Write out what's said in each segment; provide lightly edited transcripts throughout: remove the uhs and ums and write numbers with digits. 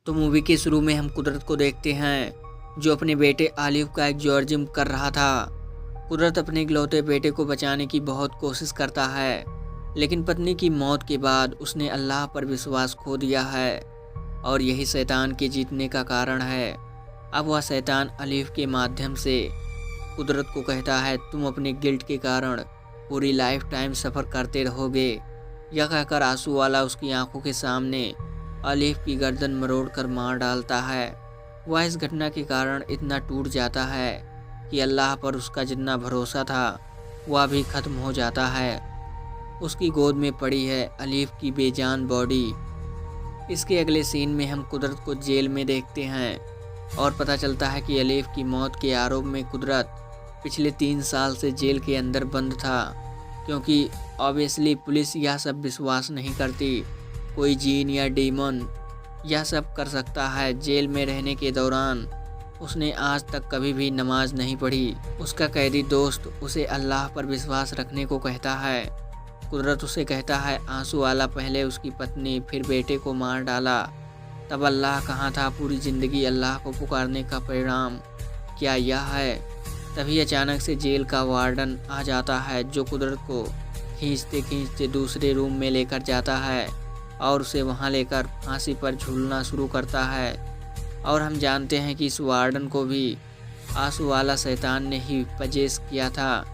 तो मूवी के शुरू में हम कुदरत को देखते हैं जो अपने बेटे आलिफ का एग्जॉर्जिज्म कर रहा था। कुदरत अपने इकलौते बेटे को बचाने की बहुत कोशिश करता है, लेकिन पत्नी की मौत के बाद उसने अल्लाह पर विश्वास खो दिया है और यही शैतान के जीतने का कारण है। अब वह शैतान आलिफ के माध्यम से कुदरत को कहता है, तुम अपने गिल्ट के कारण पूरी लाइफ टाइम सफ़र करते रहोगे। यह कहकर आंसू वाला उसकी आंखों के सामने आलिफ की गर्दन मरोड़ कर मार डालता है। वह इस घटना के कारण इतना टूट जाता है कि अल्लाह पर उसका जितना भरोसा था वह भी ख़त्म हो जाता है। उसकी गोद में पड़ी है आलिफ की बेजान बॉडी। इसके अगले सीन में हम कुदरत को जेल में देखते हैं और पता चलता है कि आलिफ की मौत के आरोप में कुदरत पिछले 3 साल से जेल के अंदर बंद था, क्योंकि ऑब्वियसली पुलिस यह सब विश्वास नहीं करती कोई जीन या डीमन यह सब कर सकता है। जेल में रहने के दौरान उसने आज तक कभी भी नमाज नहीं पढ़ी। उसका कैदी दोस्त उसे अल्लाह पर विश्वास रखने को कहता है। कुदरत उसे कहता है, आंसू वाला पहले उसकी पत्नी फिर बेटे को मार डाला, तब अल्लाह कहाँ था? पूरी ज़िंदगी अल्लाह को पुकारने का परिणाम क्या यह है? तभी अचानक से जेल का वार्डन आ जाता है जो कुदरत को खींचते खींचते दूसरे रूम में लेकर जाता है और उसे वहां लेकर फांसी पर झूलना शुरू करता है। और हम जानते हैं कि इस वार्डन को भी आंसू वाला शैतान ने ही पजेश किया था।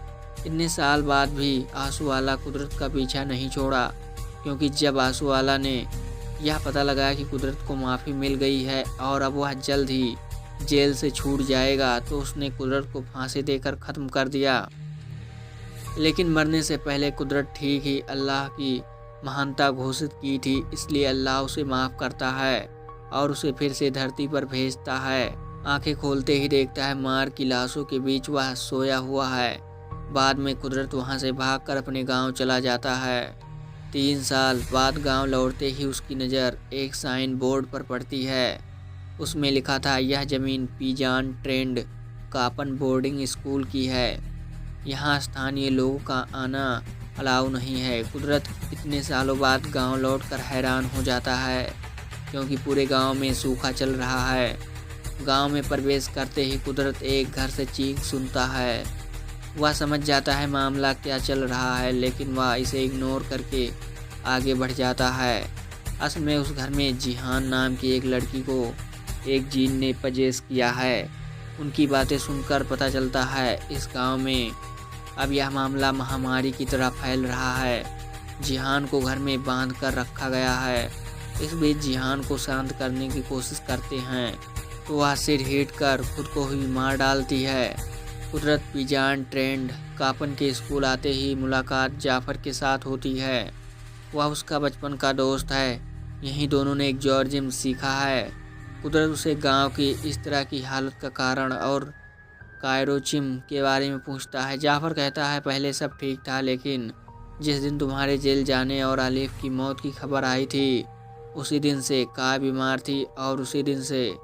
इतने साल बाद भी आंसू वाला कुदरत का पीछा नहीं छोड़ा, क्योंकि जब आंसू वाला ने यह पता लगाया कि कुदरत को माफ़ी मिल गई है और अब वह जल्द ही जेल से छूट जाएगा, तो उसने कुदरत को फांसी देकर ख़त्म कर दिया। लेकिन मरने से पहले कुदरत ठीक ही अल्लाह की महानता घोषित की थी, इसलिए अल्लाह उसे माफ़ करता है और उसे फिर से धरती पर भेजता है। आंखें खोलते ही देखता है मार की लाशों के बीच वह सोया हुआ है। बाद में कुदरत वहां से भागकर अपने गांव चला जाता है। 3 साल बाद गांव लौटते ही उसकी नज़र एक साइन बोर्ड पर पड़ती है। उसमें लिखा था, यह ज़मीन पीजान ट्रेंड कापन बोर्डिंग स्कूल की है, यहाँ स्थानीय लोगों का आना अलाउ नहीं है। कुदरत इतने सालों बाद गांव लौटकर हैरान हो जाता है, क्योंकि पूरे गांव में सूखा चल रहा है। गांव में प्रवेश करते ही कुदरत एक घर से चीख सुनता है। वह समझ जाता है मामला क्या चल रहा है, लेकिन वह इसे इग्नोर करके आगे बढ़ जाता है। असल में उस घर में जिहान नाम की एक लड़की को एक जीन ने पजेश किया है। उनकी बातें सुनकर पता चलता है इस गांव में अब यह मामला महामारी की तरह फैल रहा है। जिहान को घर में बांध कर रखा गया है। इस बीच जिहान को शांत करने की कोशिश करते हैं तो वह सिर हिट कर खुद को ही मार डालती है। कुदरत पीजान ट्रेंड कापन के स्कूल आते ही मुलाकात जाफर के साथ होती है। वह उसका बचपन का दोस्त है, यहीं दोनों ने एग्जॉर्जिज्म सीखा है। कुदरत उसे गांव की इस तरह की हालत का कारण और कायरोचिम के बारे में पूछता है। जाफर कहता है, पहले सब ठीक था, लेकिन जिस दिन तुम्हारे जेल जाने और आलिफ की मौत की खबर आई थी, उसी दिन से काय बीमार थी और उसी दिन से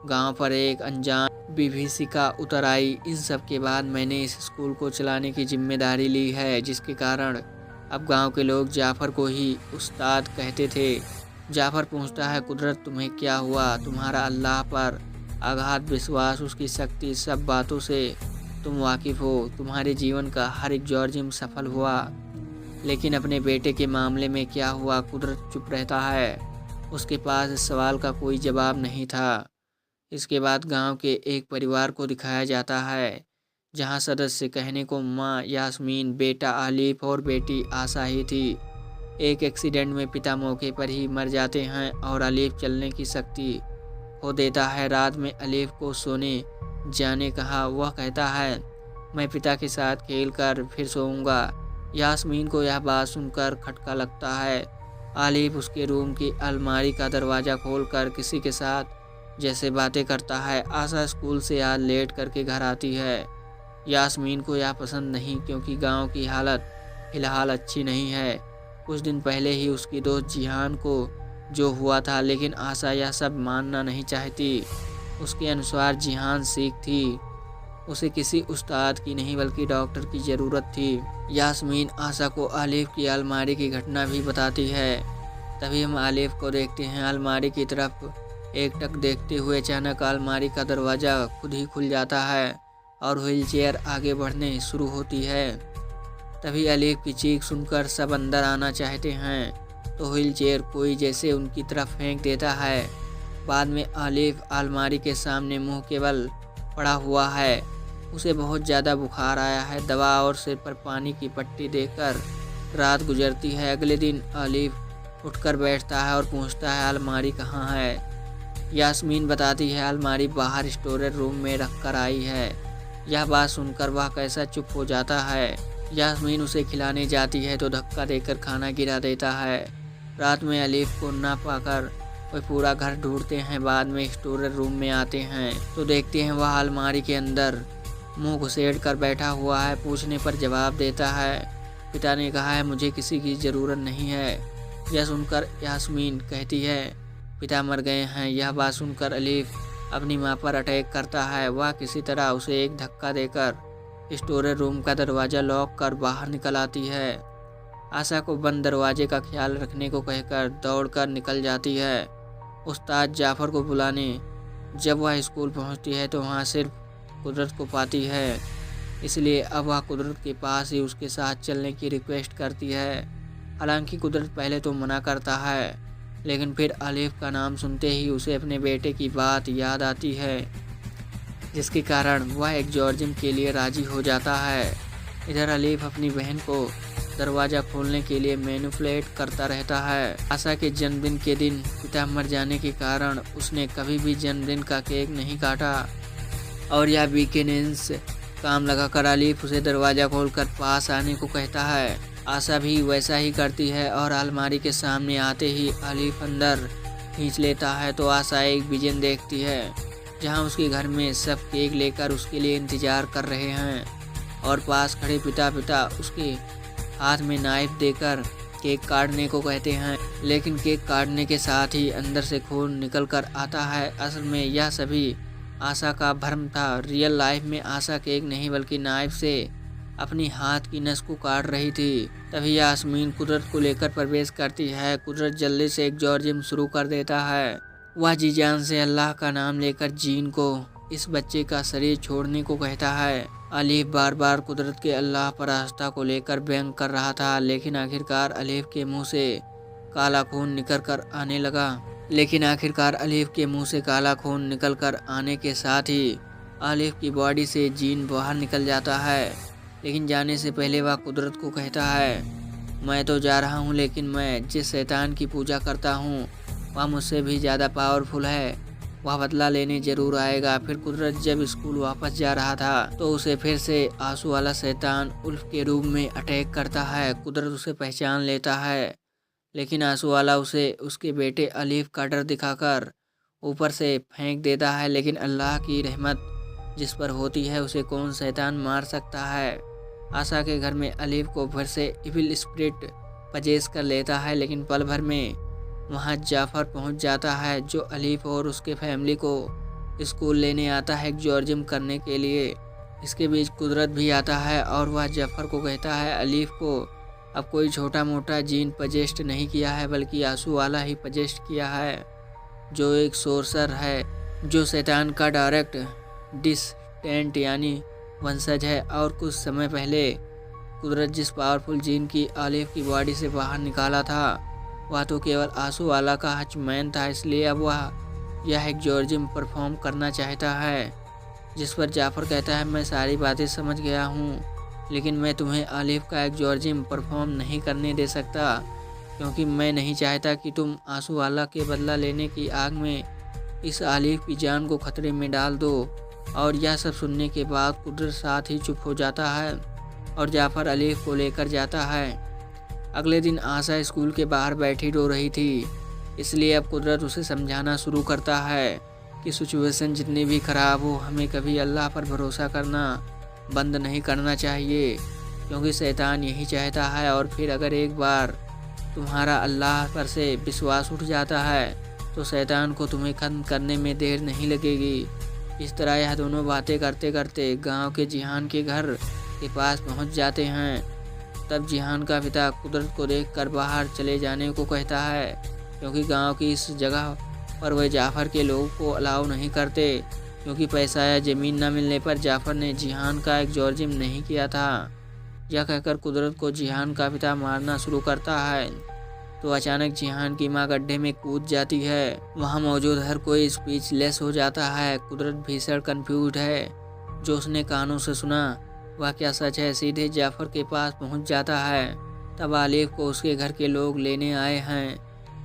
गांव पर एक अनजान विभीषिका उतर आई। इन सब के बाद मैंने इस स्कूल को चलाने की जिम्मेदारी ली है, जिसके कारण अब गांव के लोग जाफर को ही उस्ताद कहते थे। जाफर पूछता है, कुदरत तुम्हें क्या हुआ? तुम्हारा अल्लाह पर अगाध विश्वास, उसकी शक्ति, सब बातों से तुम वाकिफ़ हो। तुम्हारे जीवन का हर एग्जॉर्जिज्म सफल हुआ, लेकिन अपने बेटे के मामले में क्या हुआ? कुदरत चुप रहता है। उसके पास इस सवाल का कोई जवाब नहीं था। इसके बाद गांव के एक परिवार को दिखाया जाता है, जहां सदस्य कहने को माँ यास्मीन, बेटा आलिफ और बेटी आशा ही थी। एक एक्सीडेंट में पिता मौके पर ही मर जाते हैं और आलिफ चलने की शक्ति खो देता है। रात में आलिफ को सोने जाने कहा। वह कहता है, मैं पिता के साथ खेल कर फिर सोऊंगा। यास्मीन को यह बात सुनकर खटका लगता है। आलिफ उसके रूम की अलमारी का दरवाज़ा खोलकर किसी के साथ जैसे बातें करता है। आशा स्कूल से आज लेट करके घर आती है। यास्मीन को यह पसंद नहीं, क्योंकि गांव की हालत फ़िलहाल अच्छी नहीं है। कुछ दिन पहले ही उसकी दोस्त जिहान को जो हुआ था, लेकिन आशा यह सब मानना नहीं चाहती। उसके अनुसार जिहान सीख थी, उसे किसी उस्ताद की नहीं बल्कि डॉक्टर की ज़रूरत थी। यास्मीन आशा को आलिफ की अलमारी की घटना भी बताती है। तभी हम आलिफ को देखते हैं। अलमारी की तरफ एकटक देखते हुए अचानक अलमारी का दरवाज़ा खुद ही खुल जाता है और व्हीलचेयर आगे बढ़ने शुरू होती है। तभी अलीफ की चीख सुनकर सब अंदर आना चाहते हैं तो व्हीलचेयर कोई जैसे उनकी तरफ फेंक देता है। बाद में अलीफ अलमारी के सामने मुंह के बल पड़ा हुआ है। उसे बहुत ज़्यादा बुखार आया है। दवा और सिर पर पानी की पट्टी देकर रात गुजरती है। अगले दिन अलीफ उठकर बैठता है और पूछता है अलमारी कहाँ है। यास्मीन बताती है अलमारी बाहर स्टोरेज रूम में रख कर आई है। यह बात सुनकर वह कैसा चुप हो जाता है। यास्मीन उसे खिलाने जाती है तो धक्का देकर खाना गिरा देता है। रात में अलीफ को ना पाकर वे पूरा घर ढूंढते हैं। बाद में स्टोरेज रूम में आते हैं तो देखते हैं वह अलमारी के अंदर मुंह घुसेड़ कर बैठा हुआ है। पूछने पर जवाब देता है पिता ने कहा है मुझे किसी की ज़रूरत नहीं है। यह सुनकर यास्मीन कहती है पिता मर गए हैं। यह बात सुनकर अलीफ अपनी मां पर अटैक करता है। वह किसी तरह उसे एक धक्का देकर स्टोरेज रूम का दरवाज़ा लॉक कर बाहर निकल आती है। आशा को बंद दरवाजे का ख्याल रखने को कहकर दौड़कर निकल जाती है उस्ताद जाफ़र को बुलाने। जब वह स्कूल पहुंचती है तो वहां सिर्फ कुदरत को पाती है, इसलिए अब वह कुदरत के पास ही उसके साथ चलने की रिक्वेस्ट करती है। हालांकि कुदरत पहले तो मना करता है, लेकिन फिर अलीफ का नाम सुनते ही उसे अपने बेटे की बात याद आती है, जिसके कारण वह एक जॉर्जियम के लिए राजी हो जाता है। इधर अलीफ अपनी बहन को दरवाज़ा खोलने के लिए मैनिपुलेट करता रहता है। आशा के जन्मदिन के दिन पिता मर जाने के कारण उसने कभी भी जन्मदिन का केक नहीं काटा और यह वीकेंड्स काम लगाकर अलीफ उसे दरवाज़ा खोलकर पास आने को कहता है। आशा भी वैसा ही करती है और अलमारी के सामने आते ही अलीफ अंदर खींच लेता है तो आशा एक विजन देखती है जहां उसके घर में सब केक लेकर उसके लिए इंतज़ार कर रहे हैं और पास खड़े पिता उसके हाथ में नाइफ देकर केक काटने को कहते हैं, लेकिन केक काटने के साथ ही अंदर से खून निकल कर आता है। असल में यह सभी आशा का भ्रम था। रियल लाइफ में आशा केक नहीं बल्कि नाइफ से अपनी हाथ की नस को काट रही थी। तभी यास्मीन कुदरत को लेकर प्रवेश करती है। कुदरत जल्दी से एक जॉर्जियम शुरू कर देता है। वह जी जान से अल्लाह का नाम लेकर जीन को इस बच्चे का शरीर छोड़ने को कहता है। अलीफ बार बार कुदरत के अल्लाह पर आस्था को लेकर व्यंग कर रहा था, लेकिन आखिरकार अलीफ के मुंह से काला खून निकल कर आने के साथ ही अलीफ की बॉडी से जीन बाहर निकल जाता है। लेकिन जाने से पहले वह कुदरत को कहता है मैं तो जा रहा हूँ, लेकिन मैं जिस शैतान की पूजा करता हूँ वह मुझसे भी ज़्यादा पावरफुल है। वह बदला लेने जरूर आएगा। फिर कुदरत जब स्कूल वापस जा रहा था तो उसे फिर से आंसू वाला शैतान उल्फ के रूप में अटैक करता है। कुदरत उसे पहचान लेता है, लेकिन आंसू वाला उसे उसके बेटे अलीफ का डर दिखाकर ऊपर से फेंक देता है। लेकिन अल्लाह की रहमत जिस पर होती है उसे कौन शैतान मार सकता है। आशा के घर में अलीफ को फिर से इविल स्पिरिट पजेस कर लेता है, लेकिन पल भर में वहां जाफ़र पहुंच जाता है जो अलीफ और उसके फैमिली को स्कूल लेने आता है एक जॉर्जियम करने के लिए। इसके बीच कुदरत भी आता है और वह जाफ़र को कहता है अलीफ को अब कोई छोटा मोटा जीन पजेस्ट नहीं किया है, बल्कि आंसू वाला ही पजेस्ट किया है, जो एक सोर्सर है, जो शैतान का डायरेक्ट डिस्टेंट यानी वंशज है। और कुछ समय पहले कुदरत जिस पावरफुल जीन की अलीफ की बॉडी से बाहर निकाला था वह तो केवल आंसू वाला का हचमैन था, इसलिए अब वह यह एक जॉर्जियम परफॉर्म करना चाहता है। जिस पर जाफ़र कहता है मैं सारी बातें समझ गया हूँ, लेकिन मैं तुम्हें अलीफ का एक जॉर्जियम परफॉर्म नहीं करने दे सकता, क्योंकि मैं नहीं चाहता कि तुम आंसू वाला के बदला लेने की आग में इस अलीफ की जान को खतरे में डाल दो। और यह सब सुनने के बाद कुदरत साथ ही चुप हो जाता है और जाफ़र अलीफ को लेकर जाता है। अगले दिन आशा स्कूल के बाहर बैठी रो रही थी, इसलिए अब कुदरत उसे समझाना शुरू करता है कि सिचुएशन जितनी भी ख़राब हो हमें कभी अल्लाह पर भरोसा करना बंद नहीं करना चाहिए, क्योंकि शैतान यही चाहता है। और फिर अगर एक बार तुम्हारा अल्लाह पर से विश्वास उठ जाता है तो शैतान को तुम्हें ख़त्म करने में देर नहीं लगेगी। इस तरह यह दोनों बातें करते करते गांव के जिहान के घर के पास पहुंच जाते हैं। तब जिहान का पिता कुदरत को देखकर बाहर चले जाने को कहता है, क्योंकि गांव की इस जगह पर वह जाफ़र के लोगों को अलाउ नहीं करते, क्योंकि पैसा या ज़मीन न मिलने पर जाफ़र ने जिहान का एग्जॉर्जिम नहीं किया था। यह कहकर कुदरत को जिहान का पिता मारना शुरू करता है तो अचानक जिहान की मां गड्ढे में कूद जाती है। वहां मौजूद हर कोई स्पीचलेस हो जाता है। कुदरत भीषण कंफ्यूज है। जो उसने कानों से सुना वह क्या सच है, सीधे जाफ़र के पास पहुंच जाता है। तब आलिफ को उसके घर के लोग लेने आए हैं।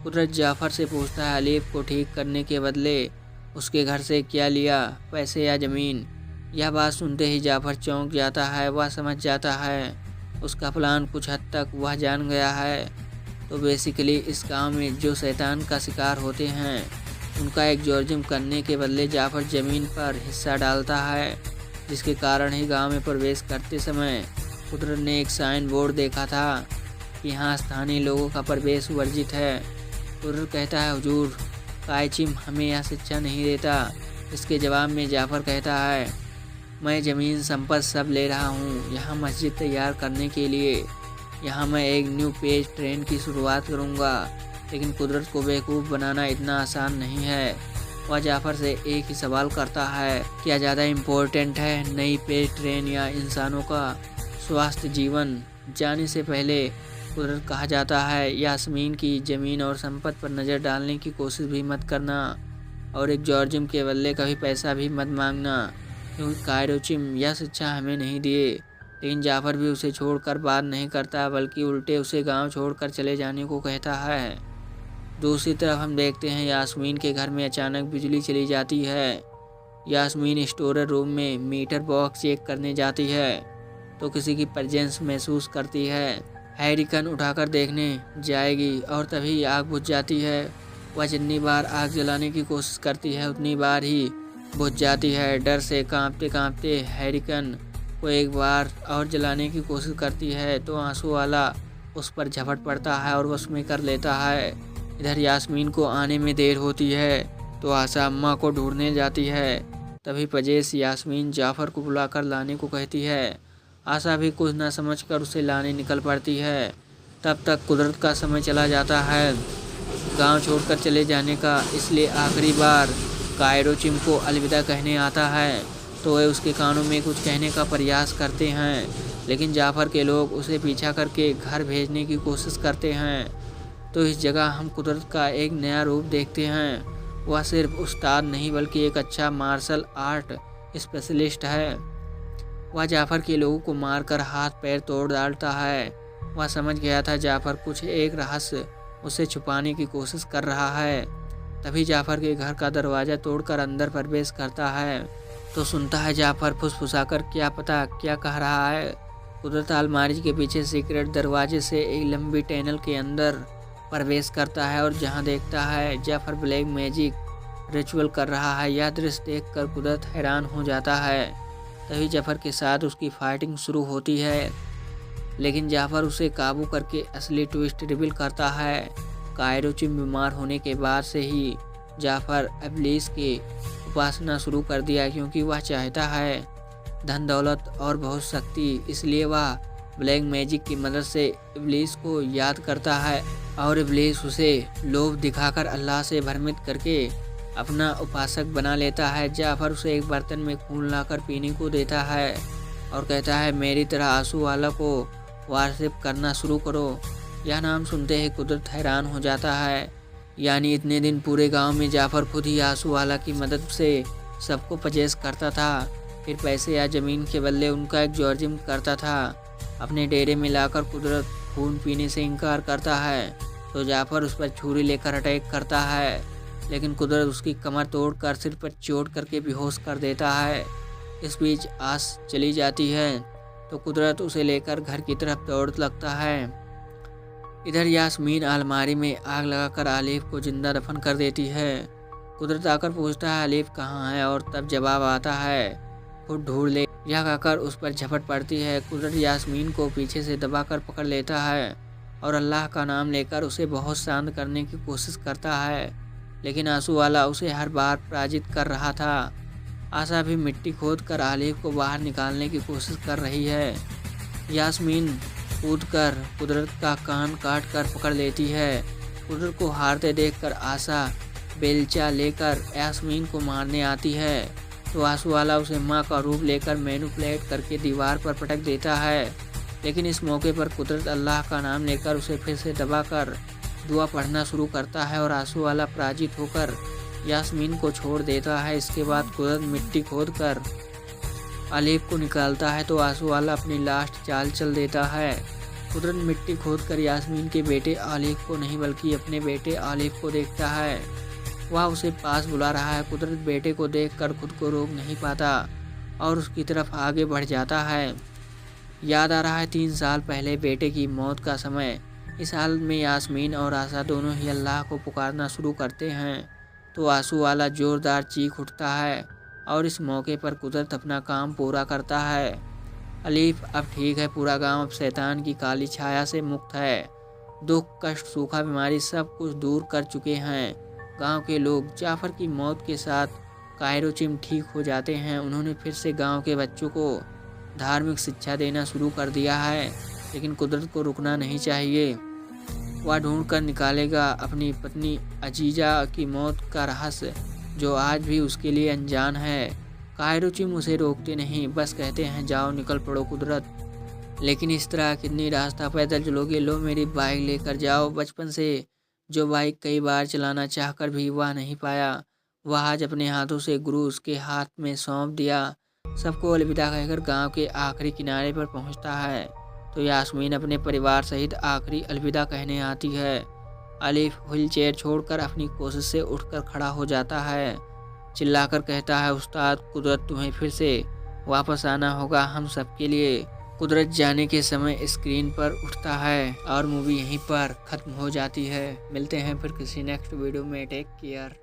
कुदरत जाफ़र से पूछता है आलिफ को ठीक करने के बदले उसके घर से क्या लिया, पैसे या ज़मीन। यह बात सुनते ही जाफ़र चौंक जाता है। वह समझ जाता है उसका प्लान कुछ हद तक वह जान गया है। तो बेसिकली इस गांव में जो शैतान का शिकार होते हैं उनका एग्जॉर्जिम करने के बदले जाफ़र ज़मीन पर हिस्सा डालता है, जिसके कारण ही गांव में प्रवेश करते समय कुदरत ने एक साइन बोर्ड देखा था कि यहाँ स्थानीय लोगों का प्रवेश वर्जित है। कुदरत कहता है हुजूर, कायचिम हमें यह शिक्षा नहीं देता। इसके जवाब में जाफ़र कहता है मैं ज़मीन संपत्ति सब ले रहा हूँ यहाँ मस्जिद तैयार करने के लिए। यहाँ मैं एक न्यू पेज ट्रेन की शुरुआत करूँगा। लेकिन कुदरत को बेवकूफ़ बनाना इतना आसान नहीं है। वह जाफ़र से एक ही सवाल करता है, क्या ज़्यादा इम्पोर्टेंट है, नई पेज ट्रेन या इंसानों का स्वास्थ्य जीवन। जाने से पहले कुदरत कहा जाता है यास्मीन की ज़मीन और संपत्ति पर नज़र डालने की कोशिश भी मत करना, और एक जॉर्जिम के बदले कभी पैसा भी मत मांगना, क्योंकि कायरोचिम यह शिक्षा हमें नहीं दिए। लेकिन जाफ़र भी उसे छोड़कर बात नहीं करता, बल्कि उल्टे उसे गांव छोड़कर चले जाने को कहता है। दूसरी तरफ हम देखते हैं यास्मीन के घर में अचानक बिजली चली जाती है। यास्मीन स्टोर रूम में मीटर बॉक्स चेक करने जाती है तो किसी की प्रेजेंस महसूस करती है। हैरिकन उठाकर देखने जाएगी और तभी आग बुझ जाती है। वह जितनी बार आग जलाने की कोशिश करती है उतनी बार ही बुझ जाती है। डर से कांपते कांपते हैरिकन को एक बार और जलाने की कोशिश करती है तो आंसू वाला उस पर झपट पड़ता है और वश में कर लेता है। इधर यास्मीन को आने में देर होती है तो आशा अम्मा को ढूंढने जाती है। तभी पजेस यास्मीन जाफ़र को बुलाकर लाने को कहती है। आशा भी कुछ न समझकर उसे लाने निकल पड़ती है। तब तक कुदरत का समय चला जाता है गांव छोड़कर चले जाने का, इसलिए आखिरी बार कायरोचिम को अलविदा कहने आता है तो वे उसके कानों में कुछ कहने का प्रयास करते हैं, लेकिन जाफ़र के लोग उसे पीछा करके घर भेजने की कोशिश करते हैं। तो इस जगह हम कुदरत का एक नया रूप देखते हैं। वह सिर्फ उस्ताद नहीं बल्कि एक अच्छा मार्शल आर्ट स्पेशलिस्ट है। वह जाफ़र के लोगों को मारकर हाथ पैर तोड़ डालता है। वह समझ गया था जाफ़र कुछ एक रहस्य उसे छुपाने की कोशिश कर रहा है। तभी जाफ़र के घर का दरवाज़ा तोड़कर अंदर प्रवेश करता है तो सुनता है जाफ़र फुसफुसाकर क्या पता क्या कह रहा है। कुदरत अलमारी के पीछे सीक्रेट दरवाजे से एक लंबी टनल के अंदर प्रवेश करता है और जहां देखता है जाफ़र ब्लैक मैजिक रिचुअल कर रहा है। यह दृश्य देखकर कुदरत हैरान हो जाता है। तभी जाफ़र के साथ उसकी फाइटिंग शुरू होती है, लेकिन जाफ़र उसे काबू करके असली ट्विस्ट रिवील करता है। कायरोचिम बीमार होने के बाद से ही जाफ़र इब्लीस की उपासना शुरू कर दिया, क्योंकि वह चाहता है धन दौलत और बहुत शक्ति। इसलिए वह ब्लैक मैजिक की मदद से इब्लीस को याद करता है और इब्लीस उसे लोभ दिखाकर अल्लाह से भ्रमित करके अपना उपासक बना लेता है। जाफ़र उसे एक बर्तन में खून लाकर पीने को देता है और कहता है मेरी तरह आंसू वाला को वार्शिप करना शुरू करो। यह नाम सुनते ही कुदरत हैरान हो जाता है। यानी इतने दिन पूरे गांव में जाफ़र खुद ही आंसू वाला की मदद से सबको पजेस करता था, फिर पैसे या ज़मीन के बदले उनका एग्जॉर्जिम करता था। अपने डेरे में लाकर कुदरत खून पीने से इनकार करता है तो जाफ़र उस पर छुरी लेकर अटैक करता है, लेकिन कुदरत उसकी कमर तोड़कर सिर पर चोट करके बेहोश कर देता है। इस बीच आस चली जाती है तो कुदरत उसे लेकर घर की तरफ दौड़ लगता है। इधर यास्मीन अलमारी में आग लगाकर आलिफ को जिंदा दफन कर देती है। कुदरत आकर पूछता है आलिफ कहाँ है और तब जवाब आता है खुद ढूंढ ले। यह कहकर उस पर झपट पड़ती है। कुदरत यास्मीन को पीछे से दबाकर पकड़ लेता है और अल्लाह का नाम लेकर उसे बहुत शांत करने की कोशिश करता है, लेकिन आंसू वाला उसे हर बार पराजित कर रहा था। आशा भी मिट्टी खोद कर आलिफ को बाहर निकालने की कोशिश कर रही है। यास्मीन कूदकर कुदरत का कान काट कर पकड़ लेती है। कुदरत को हारते देखकर आशा बेलचा लेकर यास्मीन को मारने आती है तो आंसूवाला उसे माँ का रूप लेकर मैनिपुलेट करके दीवार पर पटक देता है। लेकिन इस मौके पर कुदरत अल्लाह का नाम लेकर उसे फिर से दबाकर दुआ पढ़ना शुरू करता है और आंसूवाला पराजित होकर यास्मीन को छोड़ देता है। इसके बाद कुदरत मिट्टी खोद कर आलिफ को निकालता है तो आंसूवाला अपनी लास्ट चाल चल देता है। कुदरत मिट्टी खोद कर यास्मीन के बेटे आलिफ को नहीं बल्कि अपने बेटे आलिफ को देखता है। वह उसे पास बुला रहा है। कुदरत बेटे को देखकर खुद को रोक नहीं पाता और उसकी तरफ आगे बढ़ जाता है। याद आ रहा है 3 साल पहले बेटे की मौत का समय। इस हालत में यास्मीन और आशा दोनों ही अल्लाह को पुकारना शुरू करते हैं तो आंसूवाला ज़ोरदार चीख उठता है और इस मौके पर कुदरत अपना काम पूरा करता है। आलिफ अब ठीक है, पूरा गांव अब शैतान की काली छाया से मुक्त है। दुख, कष्ट, सूखा, बीमारी सब कुछ दूर कर चुके हैं। गांव के लोग जाफर की मौत के साथ कायरोचिम ठीक हो जाते हैं। उन्होंने फिर से गांव के बच्चों को धार्मिक शिक्षा देना शुरू कर दिया है। लेकिन कुदरत को रुकना नहीं चाहिए। वह ढूंढ कर निकालेगा अपनी पत्नी अजीजा की मौत का रहस्य जो आज भी उसके लिए अनजान है। कायरोचिम उसे रोकते नहीं, बस कहते हैं जाओ निकल पड़ो कुदरत। लेकिन इस तरह कितनी रास्ता पैदल चलोगे, लो मेरी बाइक लेकर जाओ। बचपन से जो बाइक कई बार चलाना चाहकर भी वह नहीं पाया, वह आज अपने हाथों से गुरु उसके हाथ में सौंप दिया। सबको अलविदा कहकर गांव के आखिरी किनारे पर पहुंचता है तो यास्मीन अपने परिवार सहित आखिरी अलविदा कहने आती है। आलिफ व्हीलचेयर छोड़कर अपनी कोशिश से उठकर खड़ा हो जाता है। चिल्लाकर कहता है, उस्ताद कुदरत तुम्हें फिर से वापस आना होगा हम सबके लिए। कुदरत जाने के समय स्क्रीन पर उठता है और मूवी यहीं पर ख़त्म हो जाती है। मिलते हैं फिर किसी नेक्स्ट वीडियो में। Take care.